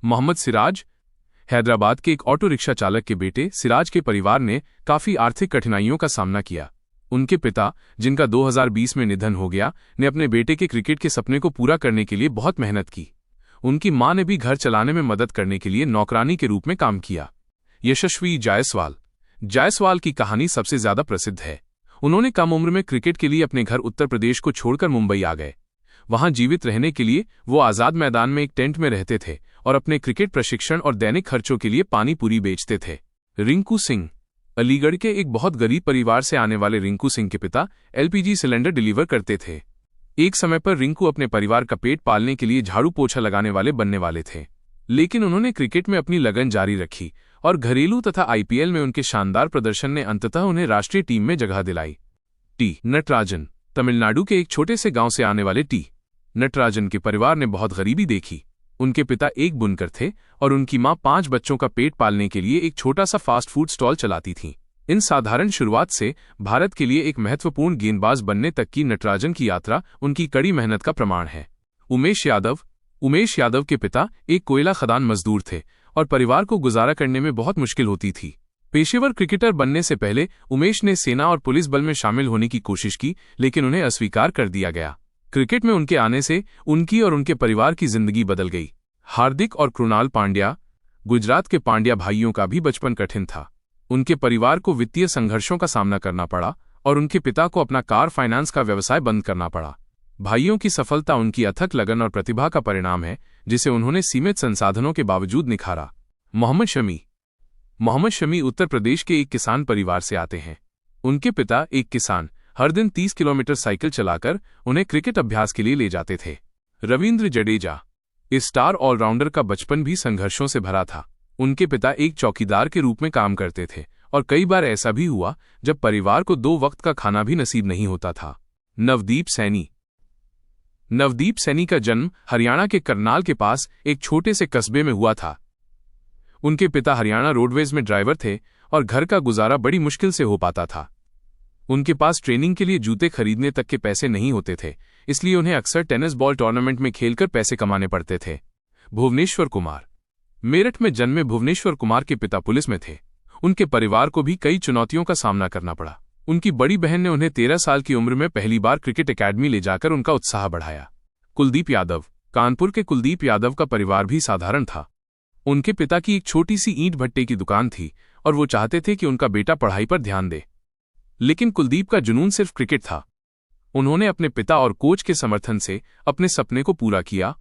मोहम्मद सिराज हैदराबाद के एक auto rickshaw चालक के बेटे सिराज के परिवार ने काफी आर्थिक कठिनाइयों का सामना किया। उनके पिता, जिनका 2020 में निधन हो गया, ने अपने बेटे के क्रिकेट के सपने को पूरा करने के लिए बहुत मेहनत की। उनकी मां ने भी घर चलाने में मदद करने के लिए नौकरानी के रूप में काम किया। यशस्वी जायसवाल की कहानी सबसे ज्यादा प्रसिद्ध है। उन्होंने कम उम्र में क्रिकेट के लिए अपने घर उत्तर प्रदेश को छोड़कर मुंबई आ गए। वहां जीवित रहने के लिए वो आजाद मैदान में एक टेंट में रहते थे और अपने क्रिकेट प्रशिक्षण और दैनिक खर्चों के लिए पानी पूरी बेचते थे। रिंकू सिंह अलीगढ़ के एक बहुत गरीब परिवार से आने वाले रिंकू सिंह के पिता एलपीजी सिलेंडर डिलीवर करते थे। एक समय पर रिंकू अपने परिवार का पेट पालने के लिए झाड़ू पोछा लगाने वाले बनने वाले थे, लेकिन उन्होंने क्रिकेट में अपनी लगन जारी रखी और घरेलू तथा आईपीएल में उनके शानदार प्रदर्शन ने अंततः उन्हें राष्ट्रीय टीम में जगह दिलाई। नटराजन तमिलनाडु के एक छोटे से गांव से आने वाले नटराजन के परिवार ने बहुत गरीबी देखी। उनके पिता एक बुनकर थे और उनकी मां 5 बच्चों का पेट पालने के लिए एक छोटा सा फास्ट फूड स्टॉल चलाती थीं। इन साधारण शुरुआत से भारत के लिए एक महत्वपूर्ण गेंदबाज बनने तक की नटराजन की यात्रा उनकी कड़ी मेहनत का प्रमाण है। उमेश यादव के पिता एक कोयला खदान मजदूर थे और परिवार को गुजारा करने में बहुत मुश्किल होती थी। पेशेवर क्रिकेटर बनने से पहले उमेश ने सेना और पुलिस बल में शामिल होने की कोशिश की, लेकिन उन्हें अस्वीकार कर दिया गया। क्रिकेट में उनके आने से उनकी और उनके परिवार की जिंदगी बदल गई। हार्दिक और कृणाल पांड्या गुजरात के पांड्या भाइयों का भी बचपन कठिन था। उनके परिवार को वित्तीय संघर्षों का सामना करना पड़ा और उनके पिता को अपना कार फाइनेंस का व्यवसाय बंद करना पड़ा। भाइयों की सफलता उनकी अथक लगन और प्रतिभा का परिणाम है, जिसे उन्होंने सीमित संसाधनों के बावजूद निखारा। मोहम्मद शमी उत्तर प्रदेश के एक किसान परिवार से आते हैं। उनके पिता एक किसान हर दिन 30 किलोमीटर साइकिल चलाकर उन्हें क्रिकेट अभ्यास के लिए ले जाते थे। रविंद्र जडेजा इस स्टार ऑलराउंडर का बचपन भी संघर्षों से भरा था। उनके पिता एक चौकीदार के रूप में काम करते थे और कई बार ऐसा भी हुआ जब परिवार को 2 वक्त का खाना भी नसीब नहीं होता था। नवदीप सैनी का जन्म हरियाणा के करनाल के पास एक छोटे से कस्बे में हुआ था। उनके पिता हरियाणा रोडवेज में ड्राइवर थे और घर का गुजारा बड़ी मुश्किल से हो पाता था। उनके पास ट्रेनिंग के लिए जूते खरीदने तक के पैसे नहीं होते थे, इसलिए उन्हें अक्सर टेनिस बॉल टूर्नामेंट में खेलकर पैसे कमाने पड़ते थे। भुवनेश्वर कुमार मेरठ में जन्मे भुवनेश्वर कुमार के पिता पुलिस में थे। उनके परिवार को भी कई चुनौतियों का सामना करना पड़ा। उनकी बड़ी बहन ने उन्हें 13 साल की उम्र में पहली बार क्रिकेट एकेडमी ले जाकर उनका उत्साह बढ़ाया। कुलदीप यादव कानपुर के कुलदीप यादव का परिवार भी साधारण था। उनके पिता की एक छोटी सी ईंट भट्टे की दुकान थी और वो चाहते थे कि उनका बेटा पढ़ाई पर ध्यान दे, लेकिन कुलदीप का जुनून सिर्फ क्रिकेट था। उन्होंने अपने पिता और कोच के समर्थन से अपने सपने को पूरा किया